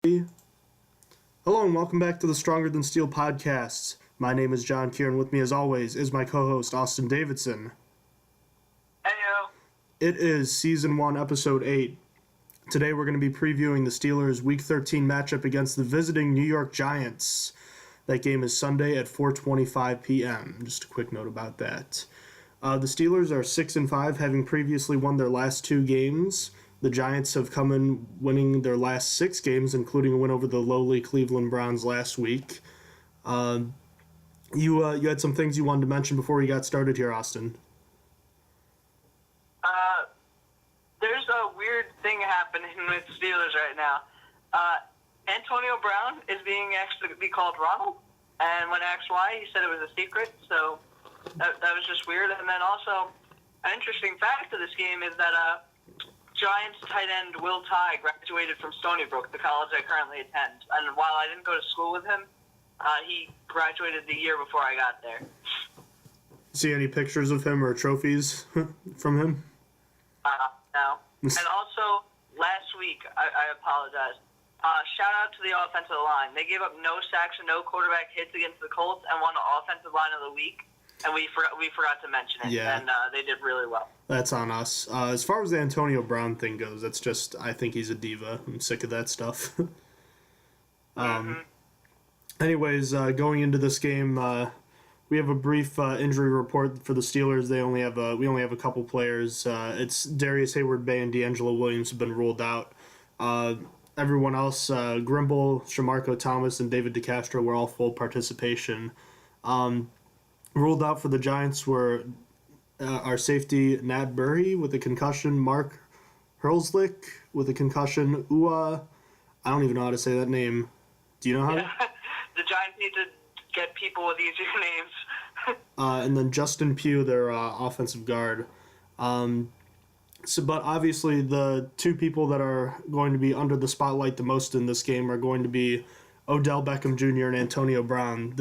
Hello and welcome back to the Stronger Than Steel podcast. My name is John Kier and with me as always is my co-host Austin Davidson. Heyo. It is Season 1, Episode 8. Today we're going to be previewing the Steelers' Week 13 matchup against the visiting New York Giants. That game is Sunday at 4:25 p.m. Just a quick note about that. The Steelers are 6-5, having previously won their last two games. The Giants have come in winning their last 6 games, including a win over the lowly Cleveland Browns last week. You had some things you wanted to mention before we got started here, Austin. There's a weird thing happening with Steelers right now. Antonio Brown is being asked to be called Ronald, and when asked why, he said it was a secret, so that was just weird. And then also, an interesting fact of this game is that Giants tight end Will Tye graduated from Stony Brook, the college I currently attend. And while I didn't go to school with him, he graduated the year before I got there. See any pictures of him or trophies from him? No. And also, last week, I apologize. Shout out to the offensive line. They gave up no sacks and no quarterback hits against the Colts and won the offensive line of the week. And we forgot to mention it, yeah. And they did really well. That's on us. As far as the Antonio Brown thing goes, that's just, I think he's a diva. I'm sick of that stuff. Anyways, going into this game, we have a brief injury report for the Steelers. We only have a couple players. It's Darius Hayward-Bay and D'Angelo Williams have been ruled out. Everyone else, Grimble, Shamarko Thomas, and David DeCastro were all full participation. Ruled out for the Giants were our safety Nat Burry with a concussion, Mark Hurlslick with a concussion, I don't even know how to say that name. Do you know how to? The Giants need to get people with easier names. And then Justin Pugh, their offensive guard. But obviously the two people that are going to be under the spotlight the most in this game are going to be Odell Beckham Jr. and Antonio Brown,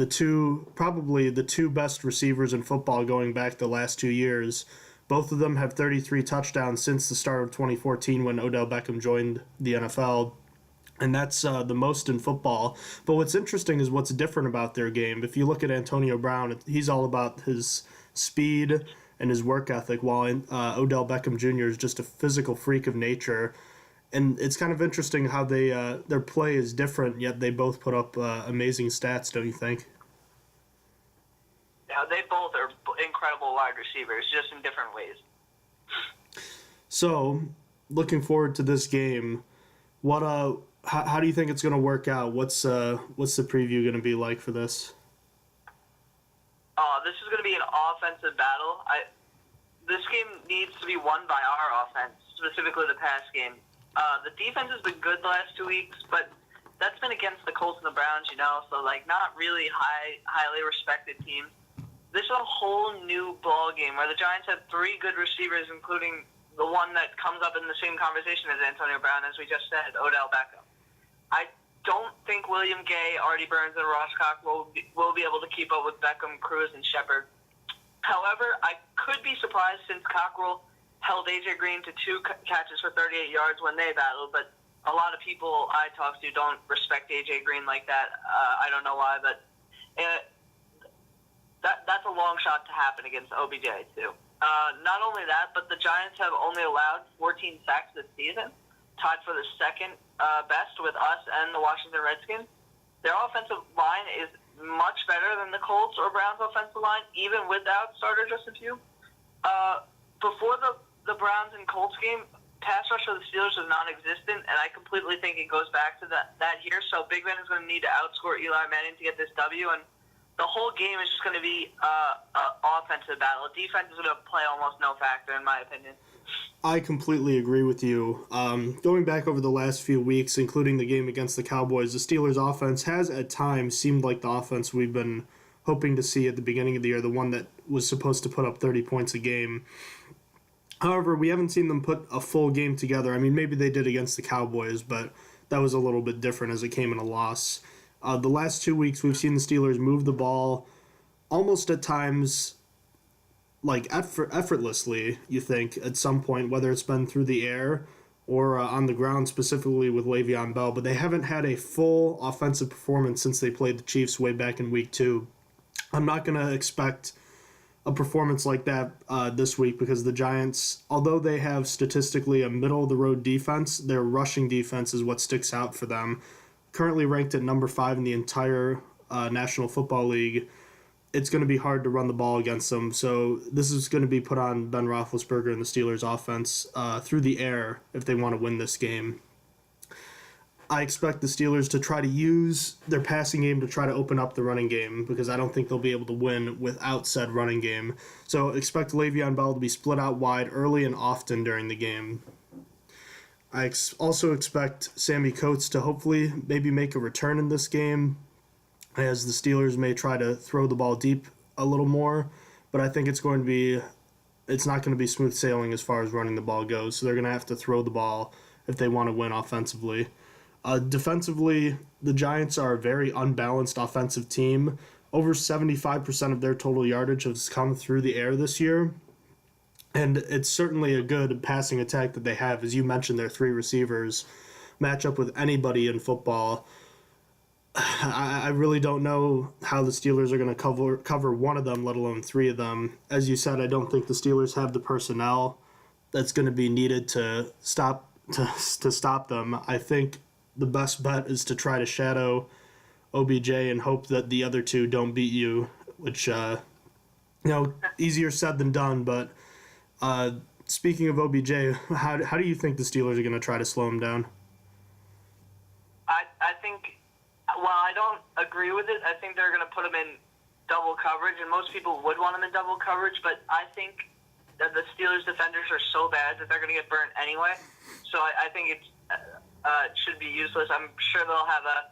probably the two best receivers in football going back the last 2 years. Both of them have 33 touchdowns since the start of 2014 when Odell Beckham joined the NFL, and that's the most in football. But what's interesting is what's different about their game. If you look at Antonio Brown, he's all about his speed and his work ethic, while Odell Beckham Jr. is just a physical freak of nature. And it's kind of interesting how their play is different, yet they both put up amazing stats, don't you think? Yeah, they both are incredible wide receivers, just in different ways. So, looking forward to this game, how do you think it's going to work out? What's the preview going to be like for this? This is going to be an offensive battle. This game needs to be won by our offense, specifically the pass game. The defense has been good the last 2 weeks, but that's been against the Colts and the Browns, so not really highly respected teams. This is a whole new ball game where the Giants have 3 good receivers, including the one that comes up in the same conversation as Antonio Brown, as we just said, Odell Beckham. I don't think William Gay, Artie Burns, and Ross Cock will be able to keep up with Beckham, Cruz, and Shepard. However, I could be surprised since Cockrell held A.J. Green to 2 catches for 38 yards when they battled, but a lot of people I talk to don't respect A.J. Green like that. I don't know why, but that's a long shot to happen against OBJ, too. Not only that, but the Giants have only allowed 14 sacks this season, tied for the second best with us and the Washington Redskins. Their offensive line is much better than the Colts or Browns' offensive line, even without starter Justin Pugh. Before the Browns and Colts game, pass rush for the Steelers was non-existent, and I completely think it goes back to that year. So Big Ben is going to need to outscore Eli Manning to get this W, and the whole game is just going to be an offensive battle. Defense is going to play almost no factor, in my opinion. I completely agree with you. Going back over the last few weeks, including the game against the Cowboys, the Steelers' offense has at times seemed like the offense we've been hoping to see at the beginning of the year, the one that was supposed to put up 30 points a game. However, we haven't seen them put a full game together. I mean, maybe they did against the Cowboys, but that was a little bit different as it came in a loss. The last 2 weeks, we've seen the Steelers move the ball almost at times like effortlessly, you think, at some point, whether it's been through the air or on the ground, specifically with Le'Veon Bell, but they haven't had a full offensive performance since they played the Chiefs way back in Week 2. I'm not going to expect a performance like that this week because the Giants, although they have statistically a middle-of-the-road defense, their rushing defense is what sticks out for them. Currently ranked at number 5 in the entire National Football League, it's going to be hard to run the ball against them. So this is going to be put on Ben Roethlisberger and the Steelers' offense through the air if they want to win this game. I expect the Steelers to try to use their passing game to try to open up the running game because I don't think they'll be able to win without said running game. So expect Le'Veon Bell to be split out wide early and often during the game. I also expect Sammy Coates to hopefully maybe make a return in this game, as the Steelers may try to throw the ball deep a little more, but I think it's not going to be smooth sailing as far as running the ball goes, so they're going to have to throw the ball if they want to win offensively. Defensively, the Giants are a very unbalanced offensive team. Over 75% of their total yardage has come through the air this year, and it's certainly a good passing attack that they have. As you mentioned, their 3 receivers match up with anybody in football. I really don't know how the Steelers are going to cover one of them, let alone 3 of them. As you said, I don't think the Steelers have the personnel that's going to be needed to stop them. I think the best bet is to try to shadow OBJ and hope that the other 2 don't beat you, which easier said than done. But speaking of OBJ, how do you think the Steelers are going to try to slow him down? I think. Well, I don't agree with it. I think they're going to put him in double coverage, and most people would want him in double coverage, but I think that the Steelers' defenders are so bad that they're going to get burnt anyway. So I think it should be useless. I'm sure they'll have a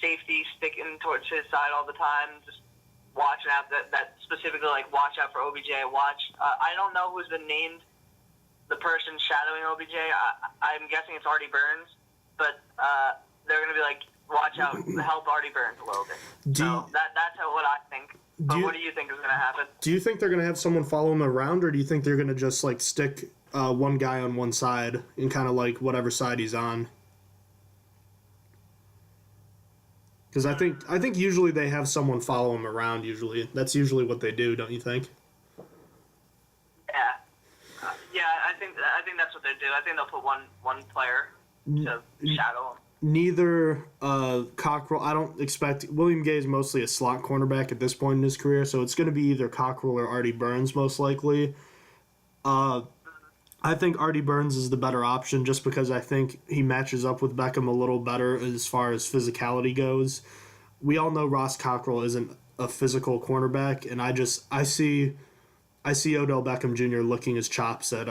safety sticking towards his side all the time, just watching out that specifically, like, watch out for OBJ. I don't know who's been named the person shadowing OBJ. I'm guessing it's Artie Burns, but they're going to be like, watch out, help Artie Burns a little bit. That's what I think. But what do you think is going to happen? Do you think they're going to have someone follow him around, or do you think they're going to just like stick one guy on one side and kind of like whatever side he's on? Because I think usually they have someone follow him around. Usually, that's usually what they do, don't you think? Yeah, I think that's what they do. I think they'll put one player to shadow him. Neither Cockrell. I don't expect William Gay is mostly a slot cornerback at this point in his career, so it's going to be either Cockrell or Artie Burns most likely. I think Artie Burns is the better option just because I think he matches up with Beckham a little better as far as physicality goes. We all know Ross Cockrell isn't a physical cornerback, and I see Odell Beckham Jr. licking his chops at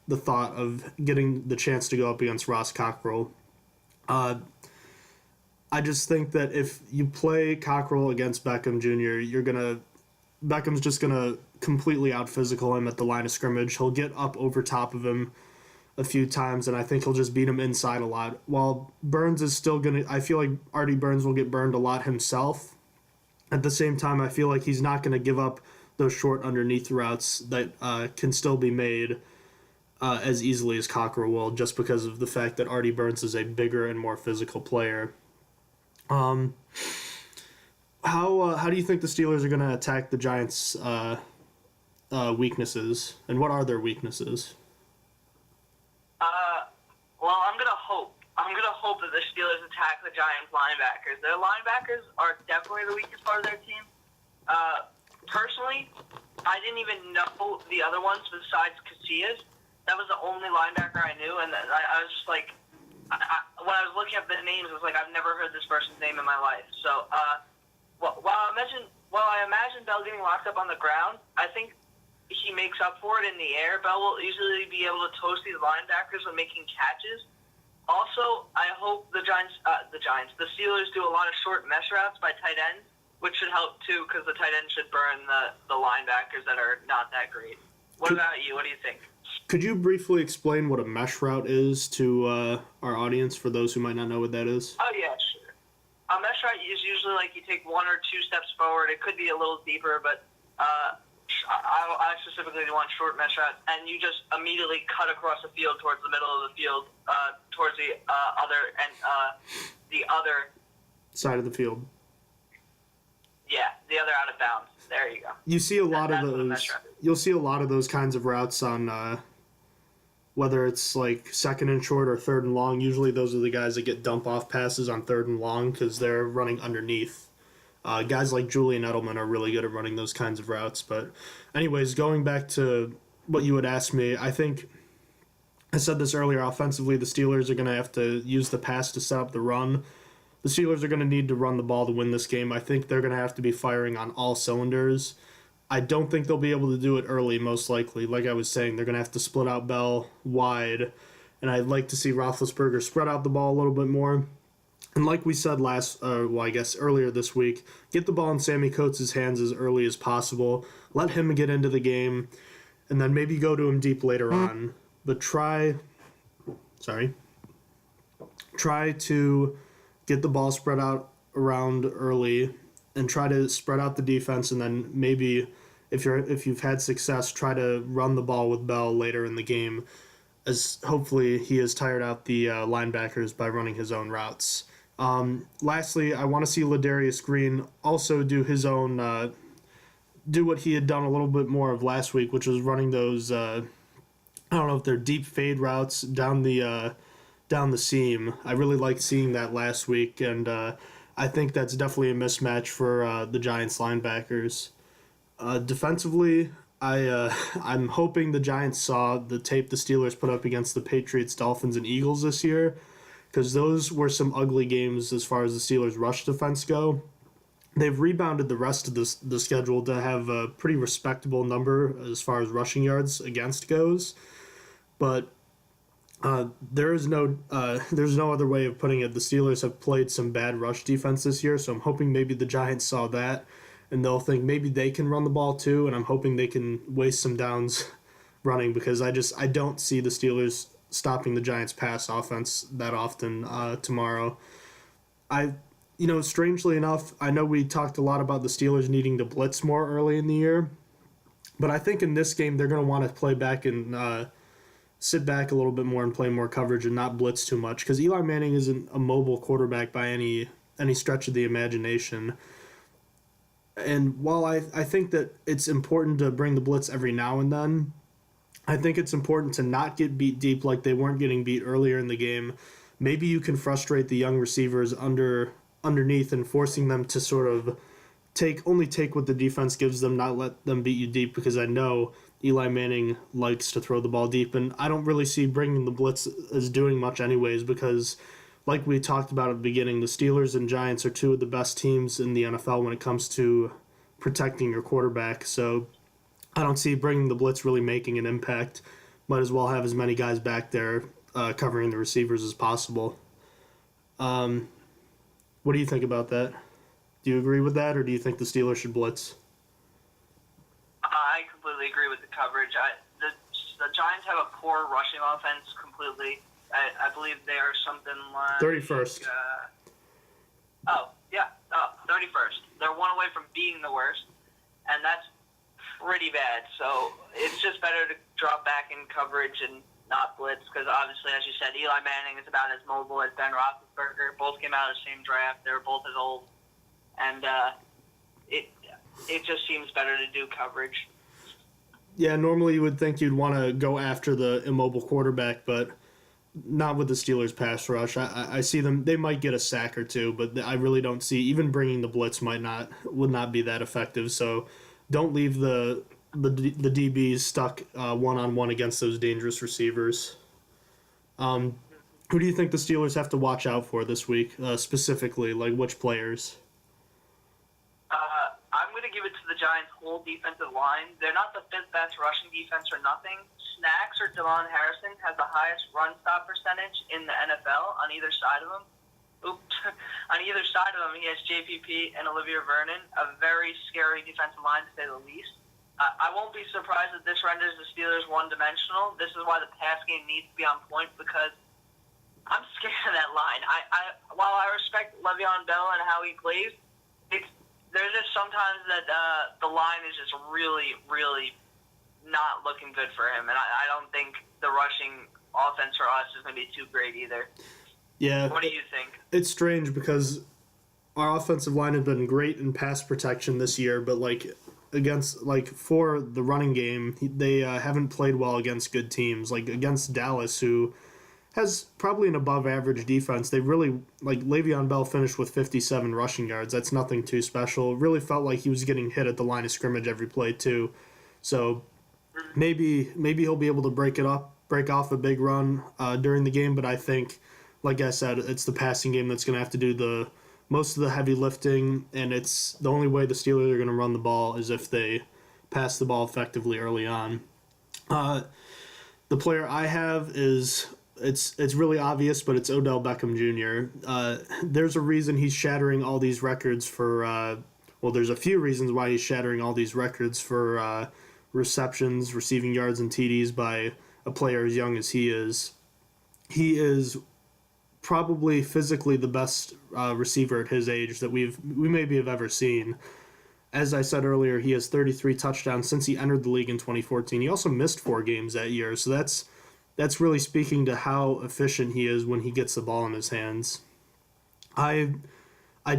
the thought of getting the chance to go up against Ross Cockrell. I just think that if you play Cockrell against Beckham Jr., Beckham's just gonna completely out physical him at the line of scrimmage. He'll get up over top of him a few times, and I think he'll just beat him inside a lot. While Burns is still I feel like Artie Burns will get burned a lot himself. At the same time, I feel like he's not gonna give up those short underneath routes that can still be made as easily as Cockrell will, just because of the fact that Artie Burns is a bigger and more physical player. How do you think the Steelers are going to attack the Giants' weaknesses, and what are their weaknesses? Well, I'm gonna hope that the Steelers attack the Giants' linebackers. Their linebackers are definitely the weakest part of their team. Personally, I didn't even know the other ones besides Casillas. That was the only linebacker I knew, and I was just like, when I was looking up the names, I was like, I've never heard this person's name in my life. So, while I imagine Bell getting locked up on the ground, I think he makes up for it in the air. Bell will easily be able to toast these linebackers when making catches. Also, I hope the Steelers do a lot of short mesh routes by tight ends, which should help too, because the tight end should burn the linebackers that are not that great. What about you? What do you think? Could you briefly explain what a mesh route is to our audience, for those who might not know what that is? Oh, yeah, sure. A mesh route is usually like you take 1 or 2 steps forward. It could be a little deeper, but I specifically want short mesh routes, and you just immediately cut across the field towards the middle of the field, towards the other side of the field. Yeah, the other out of bounds. There you go. You see a lot of those. You'll see a lot of those kinds of routes on whether it's like second and short or third and long. Usually those are the guys that get dump off passes on third and long because they're running underneath. Guys like Julian Edelman are really good at running those kinds of routes. But anyways, going back to what you had asked me, I think I said this earlier. Offensively, the Steelers are going to have to use the pass to set up the run. The Steelers are going to need to run the ball to win this game. I think they're going to have to be firing on all cylinders. I don't think they'll be able to do it early, most likely. Like I was saying, they're going to have to split out Bell wide, and I'd like to see Roethlisberger spread out the ball a little bit more. And like we said earlier this week, get the ball in Sammy Coates' hands as early as possible. Let him get into the game, and then maybe go to him deep later on. But try to get the ball spread out around early and try to spread out the defense, and then maybe if you've had success, try to run the ball with Bell later in the game, as hopefully he has tired out the linebackers by running his own routes. Lastly, I want to see Ladarius Green also do his own do what he had done a little bit more of last week, which was running those I don't know if they're deep fade routes down the seam. I really liked seeing that last week, and I think that's definitely a mismatch for the Giants linebackers. Defensively, I'm hoping the Giants saw the tape the Steelers put up against the Patriots, Dolphins, and Eagles this year, because those were some ugly games as far as the Steelers' rush defense go. They've rebounded the rest of the schedule to have a pretty respectable number as far as rushing yards against goes, but there's no other way of putting it. The Steelers have played some bad rush defense this year, so I'm hoping maybe the Giants saw that, and they'll think maybe they can run the ball too, and I'm hoping they can waste some downs running, because I don't see the Steelers stopping the Giants' pass offense that often tomorrow. Strangely enough, I know we talked a lot about the Steelers needing to blitz more early in the year, but I think in this game they're going to want to play back and sit back a little bit more and play more coverage and not blitz too much, because Eli Manning isn't a mobile quarterback by any stretch of the imagination. And while I think that it's important to bring the blitz every now and then, I think it's important to not get beat deep like they weren't getting beat earlier in the game. Maybe you can frustrate the young receivers underneath and forcing them to sort of only take what the defense gives them, not let them beat you deep, because I know Eli Manning likes to throw the ball deep, and I don't really see bringing the blitz as doing much anyways, because like we talked about at the beginning, the Steelers and Giants are two of the best teams in the NFL when it comes to protecting your quarterback, so I don't see bringing the blitz really making an impact. Might as well have as many guys back there covering the receivers as possible. What do you think about that? Do you agree with that, or do you think the Steelers should blitz? I completely agree with the coverage. The Giants have a poor rushing offense completely. I believe they are something like 31st. 31st. They're one away from being the worst, and that's pretty bad. So it's just better to drop back in coverage and not blitz, because obviously, as you said, Eli Manning is about as mobile as Ben Roethlisberger. Both came out of the same draft. They were both as old, and it just seems better to do coverage. Yeah, normally you would think you'd want to go after the immobile quarterback, but not with the Steelers pass rush. I see them, they might get a sack or two, but I really don't see, even bringing the blitz would not be that effective. So don't leave the DBs stuck one-on-one against those dangerous receivers. Who do you think the Steelers have to watch out for this week, specifically? Like, which players? I'm going to give it to the Giants' whole defensive line. They're not the fifth best rushing defense or nothing. Snacks or Devon Harrison has the highest run stop percentage in the NFL on either side of him. On either side of him, he has JPP and Olivia Vernon, a very scary defensive line to say the least. I won't be surprised if this renders the Steelers one-dimensional. This is why the pass game needs to be on point, because I'm scared of that line. While I respect Le'Veon Bell and how he plays, there's just sometimes that the line is just really, really not looking good for him, and I don't think the rushing offense for us is going to be too great either. Yeah. What do you think? It's strange because our offensive line has been great in pass protection this year, but for the running game, they haven't played well against good teams. Like against Dallas, who has probably an above-average defense. They really, Le'Veon Bell finished with 57 rushing yards. That's nothing too special. It really felt like he was getting hit at the line of scrimmage every play, too. So maybe he'll be able to break off a big run during the game, but I think, like I said, it's the passing game that's going to have to do most of the heavy lifting, and it's the only way the Steelers are going to run the ball is if they pass the ball effectively early on. The player I have is... It's really obvious, but it's Odell Beckham Jr. There's a reason he's shattering all these records for... there's a few reasons why he's shattering all these records for receptions, receiving yards, and TDs by a player as young as he is. He is probably physically the best receiver at his age that we maybe have ever seen. As I said earlier, he has 33 touchdowns since he entered the league in 2014. He also missed 4 games that year, so that's really speaking to how efficient he is when he gets the ball in his hands. I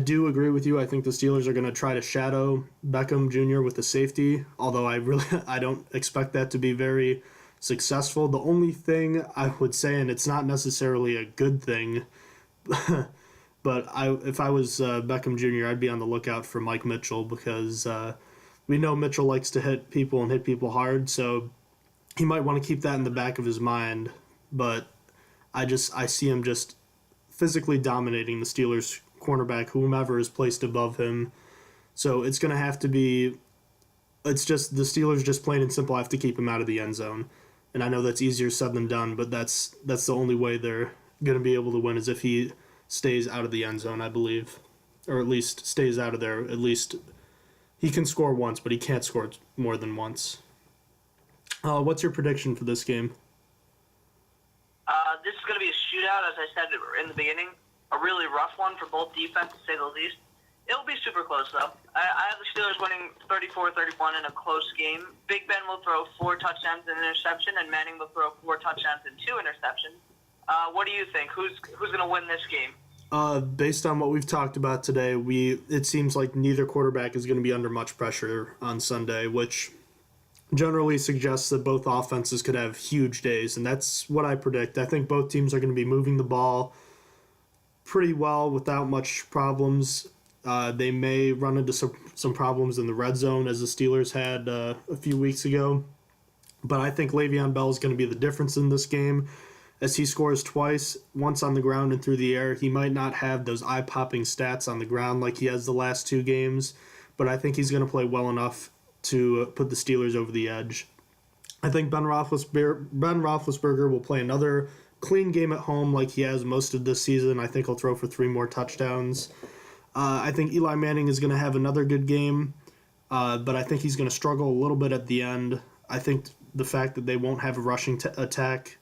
do agree with you. I think the Steelers are going to try to shadow Beckham Jr. with the safety, although I don't expect that to be very successful. The only thing I would say, and it's not necessarily a good thing, but if I was Beckham Jr., I'd be on the lookout for Mike Mitchell because we know Mitchell likes to hit people and hit people hard, so he might want to keep that in the back of his mind, but I see him just physically dominating the Steelers cornerback, whomever is placed above him. So it's going to have to be, it's just the Steelers just plain and simple have to keep him out of the end zone. And I know that's easier said than done, but that's the only way they're going to be able to win is if he stays out of the end zone, I believe. Or at least stays out of there. At least he can score once, but he can't score more than once. What's your prediction for this game? This is going to be a shootout, as I said in the beginning. A really rough one for both defense, to say the least. It'll be super close, though. I have the Steelers winning 34-31 in a close game. Big Ben will throw 4 touchdowns and an interception, and Manning will throw 4 touchdowns and 2 interceptions. What do you think? Who's going to win this game? Based on what we've talked about today, it seems like neither quarterback is going to be under much pressure on Sunday, which generally suggests that both offenses could have huge days, and that's what I predict. I think both teams are going to be moving the ball pretty well without much problems. They may run into some problems in the red zone, as the Steelers had a few weeks ago, but I think Le'Veon Bell is going to be the difference in this game. As he scores twice, once on the ground and through the air, he might not have those eye-popping stats on the ground like he has the last 2 games, but I think he's going to play well enough to put the Steelers over the edge. I think Ben Roethlisberger will play another clean game at home like he has most of this season. I think he'll throw for 3 more touchdowns. I think Eli Manning is going to have another good game, but I think he's going to struggle a little bit at the end. I think the fact that they won't have a rushing attack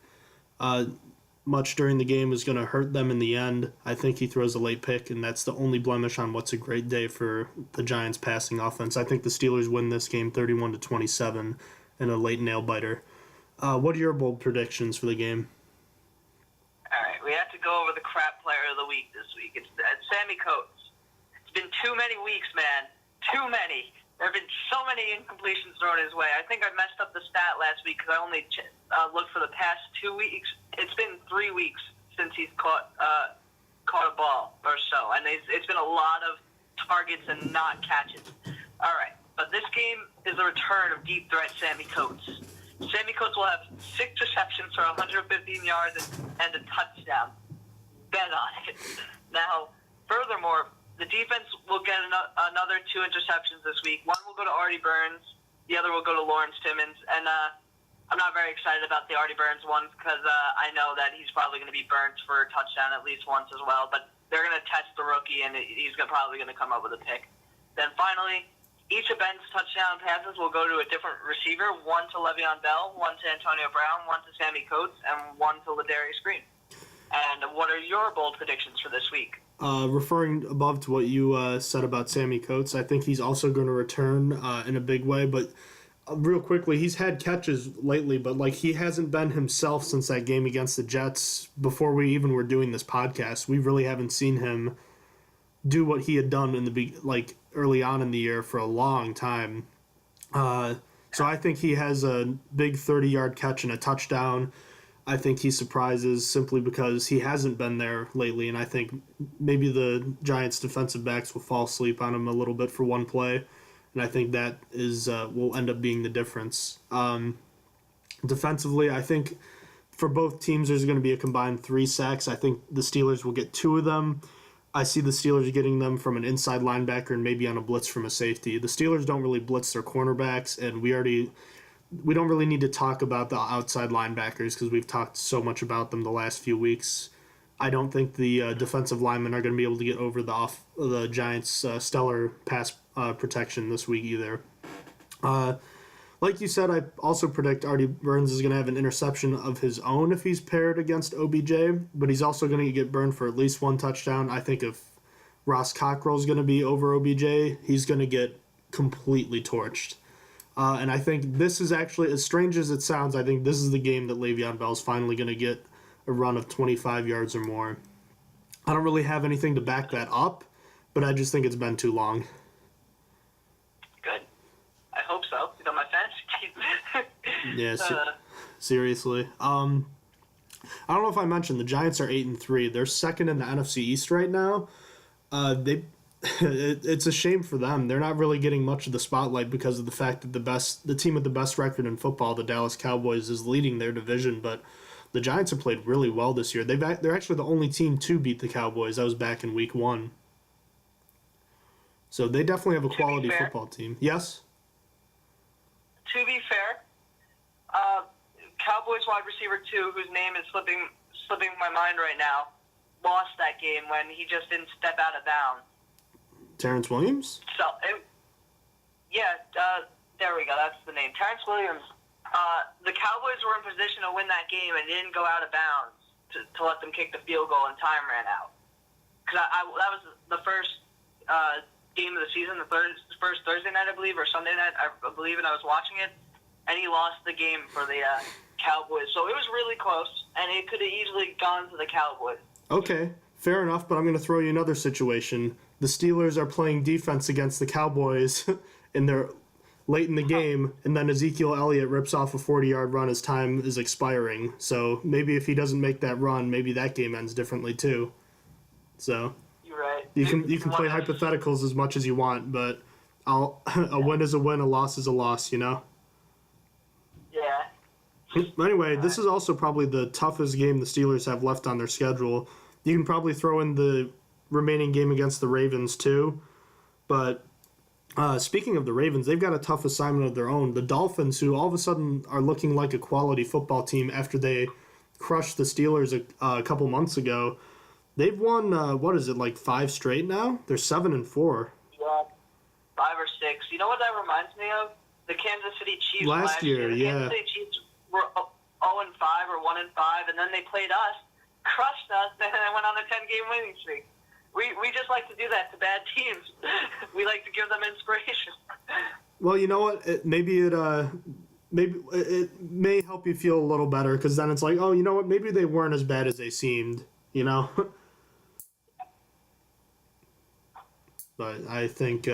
much during the game is going to hurt them in the end. I think he throws a late pick, and that's the only blemish on what's a great day for the Giants' passing offense. I think the Steelers win this game 31-27 in a late nail-biter. What are your bold predictions for the game? All right, we have to go over the crap player of the week this week. It's Sammy Coates. It's been too many weeks, man. Too many. There have been so many incompletions thrown his way. I think I messed up the stat last week because I only looked for the past 2 weeks. It's been 3 weeks since he's caught a ball or so, and it's been a lot of targets and not catches. All right, but this game is the return of deep threat Sammy Coates. Sammy Coates will have 6 receptions for 115 yards and a touchdown. Bet on it. Now, furthermore, the defense will get another 2 interceptions this week. One will go to Artie Burns. The other will go to Lawrence Timmons. And I'm not very excited about the Artie Burns one because I know that he's probably going to be burnt for a touchdown at least once as well. But they're going to test the rookie, and he's probably going to come up with a pick. Then finally, each of Ben's touchdown passes will go to a different receiver, one to Le'Veon Bell, one to Antonio Brown, one to Sammy Coates, and one to Ladarius Green. And what are your bold predictions for this week? referring above to what you said about Sammy Coates, I think he's also going to return in a big way. But real quickly, he's had catches lately, but like he hasn't been himself since that game against the Jets. Before we even were doing this podcast, we really haven't seen him do what he had done in the early on in the year for a long time. So I think he has a big 30-yard catch and a touchdown. I think he surprises simply because he hasn't been there lately, and I think maybe the Giants' defensive backs will fall asleep on him a little bit for one play, and I think that is will end up being the difference. Defensively, I think for both teams there's going to be a combined 3 sacks. I think the Steelers will get 2 of them. I see the Steelers getting them from an inside linebacker and maybe on a blitz from a safety. The Steelers don't really blitz their cornerbacks, and we don't really need to talk about the outside linebackers because we've talked so much about them the last few weeks. I don't think the defensive linemen are going to be able to get over the Giants' stellar pass protection this week either. Like you said, I also predict Artie Burns is going to have an interception of his own if he's paired against OBJ, but he's also going to get burned for at least 1 touchdown. I think if Ross Cockrell is going to be over OBJ, he's going to get completely torched. And I think this is actually, as strange as it sounds, I think this is the game that Le'Veon Bell's finally going to get a run of 25 yards or more. I don't really have anything to back that up, but I just think it's been too long. Good. I hope so. He's on my fantasy team. Yeah, seriously. I don't know if I mentioned, the Giants are 8-3. They're second in the NFC East right now. It's a shame for them. They're not really getting much of the spotlight because of the fact that the team with the best record in football, the Dallas Cowboys, is leading their division. But the Giants have played really well this year. They're actually the only team to beat the Cowboys. That was back in Week 1. So they definitely have a quality football team. Yes? To be fair, Cowboys wide receiver 2, whose name is slipping my mind right now, lost that game when he just didn't step out of bounds. Terrence Williams? There we go. That's the name. Terrence Williams. The Cowboys were in position to win that game and didn't go out of bounds to let them kick the field goal and time ran out. Because that was the first game of the season, the first Thursday night, I believe, or Sunday night, I believe, and I was watching it, and he lost the game for the Cowboys. So it was really close, and it could have easily gone to the Cowboys. Okay, fair enough, but I'm going to throw you another situation. The Steelers are playing defense against the Cowboys in their late in the game, and then Ezekiel Elliott rips off a 40-yard run as time is expiring. So maybe if he doesn't make that run, maybe that game ends differently too. So you're right. You can play hypotheticals as much as you want, but a win is a win, a loss is a loss, you know? Yeah. Anyway, this is also probably the toughest game the Steelers have left on their schedule. You can probably throw in the remaining game against the Ravens too, but speaking of the Ravens, they've got a tough assignment of their own. The Dolphins, who all of a sudden are looking like a quality football team after they crushed the Steelers a couple months ago, they've won 5 straight now? They're 7-4. Yeah, 5 or 6. You know what that reminds me of? The Kansas City Chiefs last year. The Kansas City Chiefs were 0-5 or 1-5, and then they played us, crushed us, and then went on a 10-game winning streak. We just like to do that to bad teams. We like to give them inspiration. Well, you know what? Maybe it may help you feel a little better, because then it's like, oh, you know what? Maybe they weren't as bad as they seemed, you know? But I think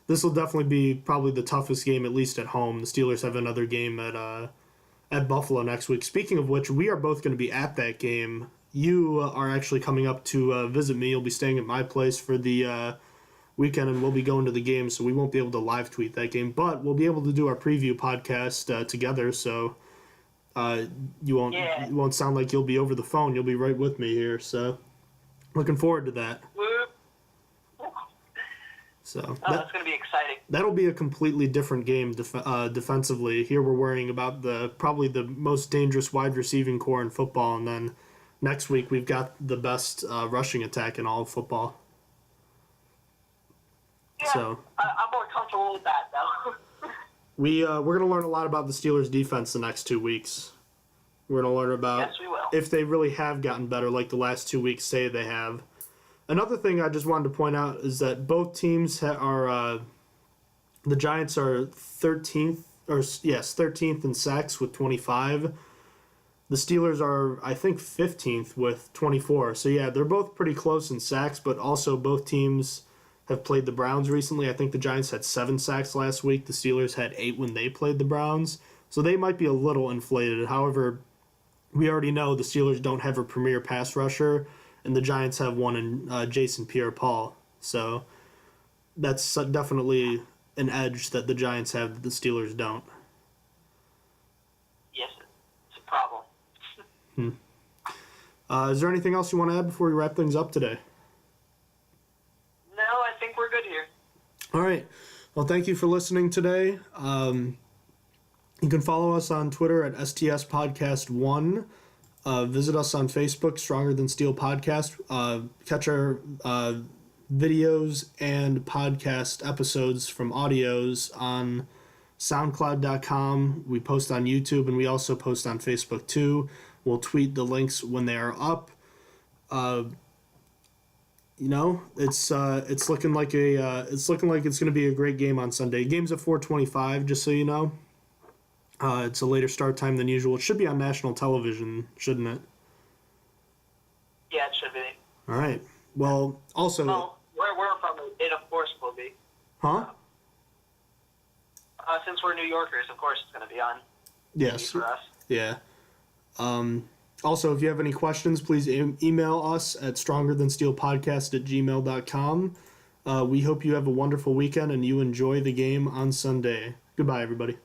this will definitely be probably the toughest game, at least at home. The Steelers have another game at Buffalo next week. Speaking of which, we are both going to be at that game. You are actually coming up to visit me. You'll be staying at my place for the weekend, and we'll be going to the game, so we won't be able to live tweet that game. But we'll be able to do our preview podcast together, so you won't sound like you'll be over the phone. You'll be right with me here, so looking forward to that. So that's going to be exciting. That'll be a completely different game defensively. Here we're worrying about probably the most dangerous wide receiving core in football, and then next week we've got the best rushing attack in all of football. Yeah, so I'm more comfortable with that, though. we're going to learn a lot about the Steelers' defense the next 2 weeks. We're going to learn about yes, we will. if they really have gotten better like the last 2 weeks say they have. Another thing I just wanted to point out is that both teams are the Giants are 13th in sacks with 25. The Steelers are, I think, 15th with 24. So yeah, they're both pretty close in sacks, but also both teams have played the Browns recently. I think the Giants had 7 sacks last week. The Steelers had 8 when they played the Browns. So they might be a little inflated. However, we already know the Steelers don't have a premier pass rusher, and the Giants have one in Jason Pierre-Paul. So that's definitely an edge that the Giants have that the Steelers don't. Yes, it's a problem. Is there anything else you want to add before we wrap things up today? No, I think we're good here. All right. Well, thank you for listening today. You can follow us on Twitter at STS Podcast 1. Visit us on Facebook, Stronger Than Steel Podcast. Catch our videos and podcast episodes from audios on SoundCloud.com. We post on YouTube, and we also post on Facebook too. We'll tweet the links when they are up. It's looking like it's going to be a great game on Sunday. Game's at 4:25, just so you know. It's a later start time than usual. It should be on national television, shouldn't it? Yeah, it should be. All right. Well, also. Well, where we're from, it of course will be. Huh? Since we're New Yorkers, of course it's going to be on. Yes. For us. Yeah. Also, if you have any questions, please email us at strongerthansteelpodcast@gmail.com. We hope you have a wonderful weekend and you enjoy the game on Sunday. Goodbye, everybody.